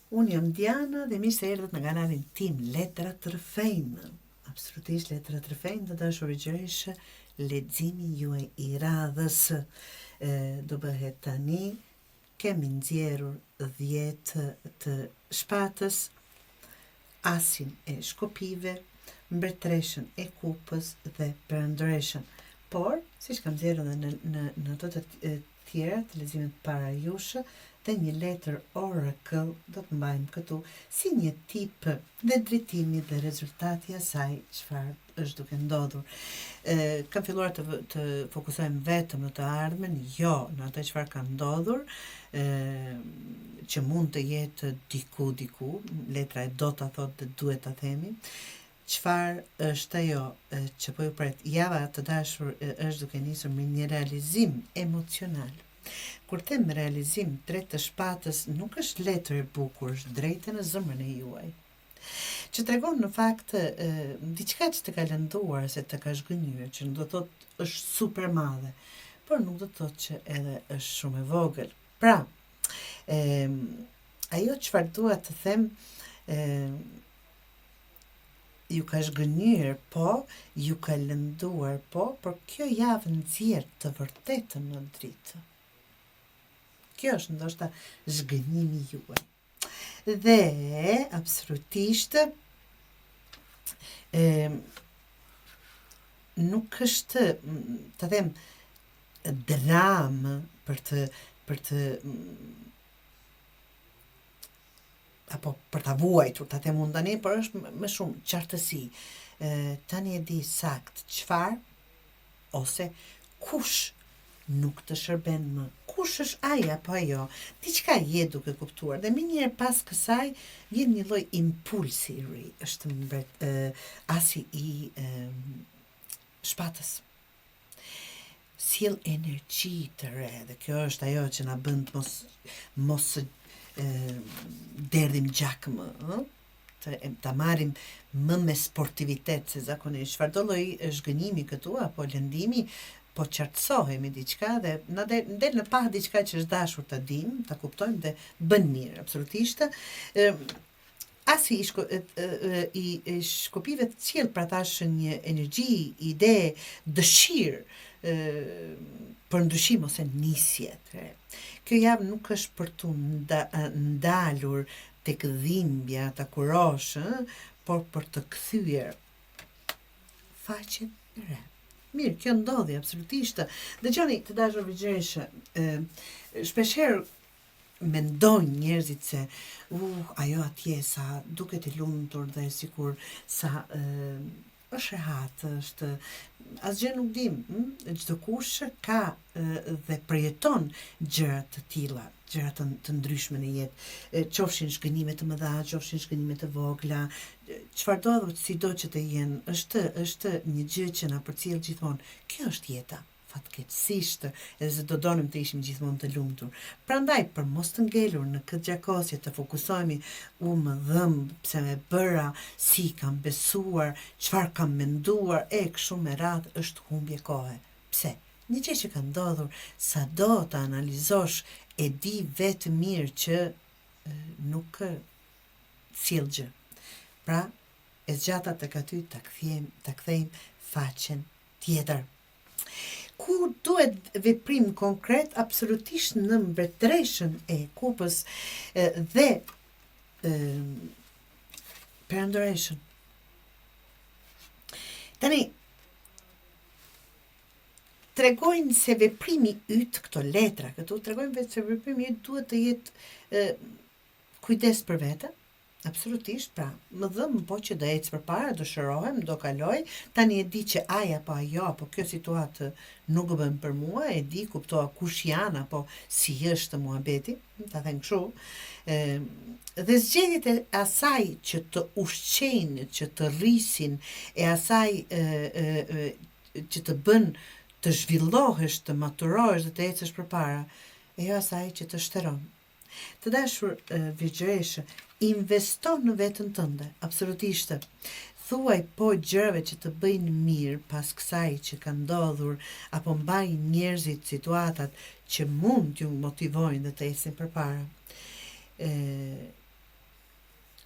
Unë jam Diana dhe mirë se erdhët në kanalin tim Letra të Rrëfejnë. Absolutisht Letra të Rrëfejnë dhe dashur gjërësh, leximi juaj i radhës do bëhet tani. Kemi nxjerrur 10 të shpatës, asin e shkopive, mbretëreshën e kupës dhe perëndëreshën. Por, siç kam nxjerrur edhe në ato të tjera të leximet para jush, dhe një letër oracle do të mbajmë këtu si një tip dhe drejtimi dhe rezultati asaj çfarë është duke ndodhur. Kam filluar të fokusohem vetëm në të ardhmen, jo në atë çfarë ka ndodhur, që mund të jetë diku, letra e do ta thotë dhe duhet ta themi. Çfarë është ajo që po ju pret? Java të dashur është duke nisur me një realizim emocional. Kur them realizim, 3 të shpatës nuk është letër e bukur, është drejtë në zemrën e juaj. Që tregon në fakt diçka që të ka lënduar, se të ka zhgënjur, që nuk do thotë është super madhe, por nuk do thotë që edhe është shumë e vogël. Pra, ajo çfarë dua të them, ju ka zhgënjur, po, ju ka lënduar, po, por kjo javë nxjerr të vërtetën në dritë. Kjo është ndoshta zhgënjimi juaj. Dhe, absolutisht, nuk është, të them, dramë për të apo për ta vuajtur, ta them unë tani, por është më shumë qartësi. Tani e di sakt çfarë ose kush nuk të shërben më. Kush është ai apo ajo? Diçka je duke kuptuar. Dhe minjëherë pas kësaj vjen një lloj impulsi i ri. Është asi i shpatës. Sjell energji të re, dhe kjo është ajo që na bën të mos derdhim gjak më, ta marrim më me sportivitet se zakonisht. Çfarëdo lloj zhgënjimi këtu apo lëndimi, po qartësohemi diçka dhe na del në pa diçka që është dashur ta dim, ta kuptojmë dhe bën mirë, absolutisht. Asi i shkopive të sjell pra tash një energji, ide, dëshirë për ndryshim ose nisje. Kjo javë nuk është për tu ndalur tek dhimbja, ta kurosh, por për të kthyer faqen e re. Mirë, kjo ndodhi absolutisht. Dëgjoni, të dashur vëgjësh, shpeshherë mendojnë njerëzit se ajo atje sa duket e lumtur dhe sikur sa është rehat, është asgjë nuk dim, çdo kush ka dhe përjeton gjëra të tilla, gjëra të ndryshme në jetë, qofshin shgënjime të mëdha, qofshin shgënjime të vogla, çfarëdo sido që të jenë, është një gjë që na përcjell gjithmonë. Kjo është jeta, fatkeqësisht, edhe se do donim të ishim gjithmonë të lumtur. Prandaj, për mos të ngelur në këtë gjakosje, të fokusohemi më dhëmb, pse me bëra, si kam besuar, çfarë kam menduar, kështu me radhë, është humbje kohe. Pse? Një gjë që ka ndodhur, sado të analizosh, e di vetë mirë që nuk sjell gjë. Pra, e zgjata tek aty ta kthejmë faqen tjetër. Ku duhet veprim konkret, absolutisht në mbretëreshën e kupës dhe perëndëreshën. Tani, tregojnë se veprimi yt, këto letra këtu, tregojnë se veprimi yt duhet të jetë kujdes për veten. Absolutisht, pra, më dhëm po që do ecë përpara, do shërohem, do kaloj, tani e di që ai apo ajo, apo kjo situatë nuk bën për mua, e di, kuptoa kush janë, apo si është muhabeti, ta them kështu, dhe zgjedhjet e asaj që të ushqejnë, që të rrisin, e asaj që të bën të zhvillohesh, të maturohesh dhe të ecësh përpara, e jo asaj që të shtëron. Të dashur vëgjëresh, investo në veten tënde, absolutisht. Thuaj po gjërave që të bëjnë mirë pas kësaj që ka ndodhur, apo mbaj njerëzit, situatat që mund t'ju motivojnë dhe të ecin përpara.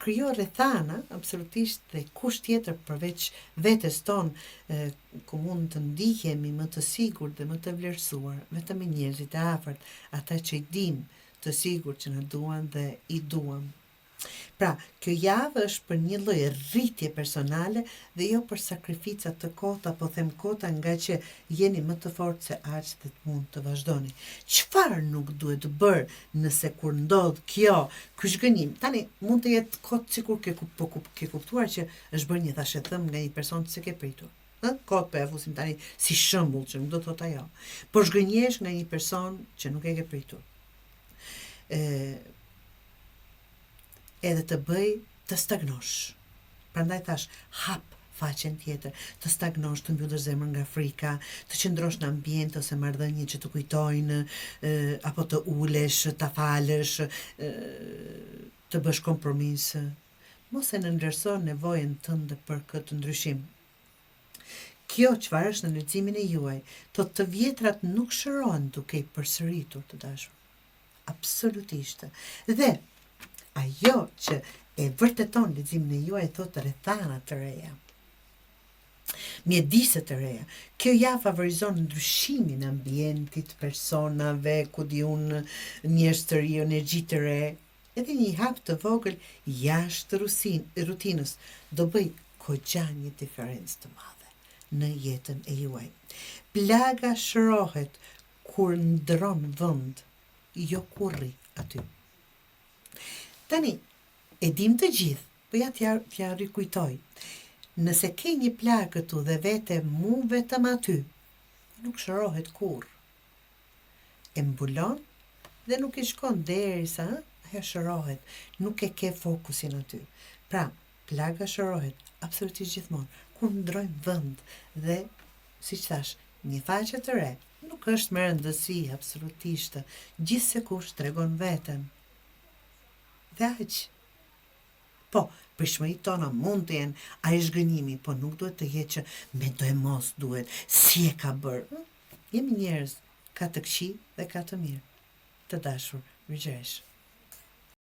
krijo rrethana absolutisht dhe kush tjetër përveç vetes tonë ku mund të ndihemi më të sigurt dhe më të vlerësuar, vetëm njerëzit e afërt, ata që i dim të sigurt që na duan dhe i duam. Pra, kjo javë është për një lloj rritje personale dhe jo për sakrifica të kota, po them kota nga që jeni më të fortë se aq dhe të mund të vazhdoni. Çfarë nuk duhet të bërë nëse kur ndodh ky zhgënim? Tani mund të jetë kot sikur ke kuptuar që është bërë një thashë thëm nga një person që s'e ke pritur. Kot po e fusim tani si shembull që nuk do të thotë ajo. Po zhgënjesh nga një person që nuk e ke pritur. Edhe të bëj të stagnosh. Prandaj thash, hap faqen tjetër, të stagnosh, të mbyllësh zemrën nga frika, të qëndrosh në ambient ose marrëdhënie që të kujtojnë, apo të ulesh, ta falësh, të bësh kompromis. Mos e nënvlerëso nevojën tënde për këtë ndryshim. Kjo çfarë është në leximin e juaj, të vjetrat nuk shërohen duke i përsëritur, të dashur. Absolutisht. Dhe ajo që e vërteton leximin e juaj thotë rrethana të reja, mjedise të reja. Kjo ja favorizon ndryshimin e ambientit, personave, ku di unë, njerëz të ri, energji të re, edhe një hap të vogël jashtë rutinës do bëj kogja një diferencë të madhe në jetën e juaj. Plaga shërohet kur ndron vend, jo kur rri aty. Tani, e dim të gjithë, po ja t'ja rikujtoj. Nëse ke një plagë këtu dhe vete mu vetëm aty, nuk shërohet kur. E mbulon dhe nuk i shkon derisa ajo shërohet, nuk e ke fokusin aty. Pra, plaga shërohet absolutisht gjithmonë kur ndrojmë vend dhe, siç thash, një faqe të re nuk është me rëndësi absolutisht. Gjithsekush tregon veten. Dhe aq. Po, prishmëritë tona mund të jenë ai zhgënjimi, po nuk duhet të jetë që mendoj mos duhet, si e ka bërë. Jemi njerëz, ka të këqij dhe ka të mirë. Të dashur, mirëgjesh.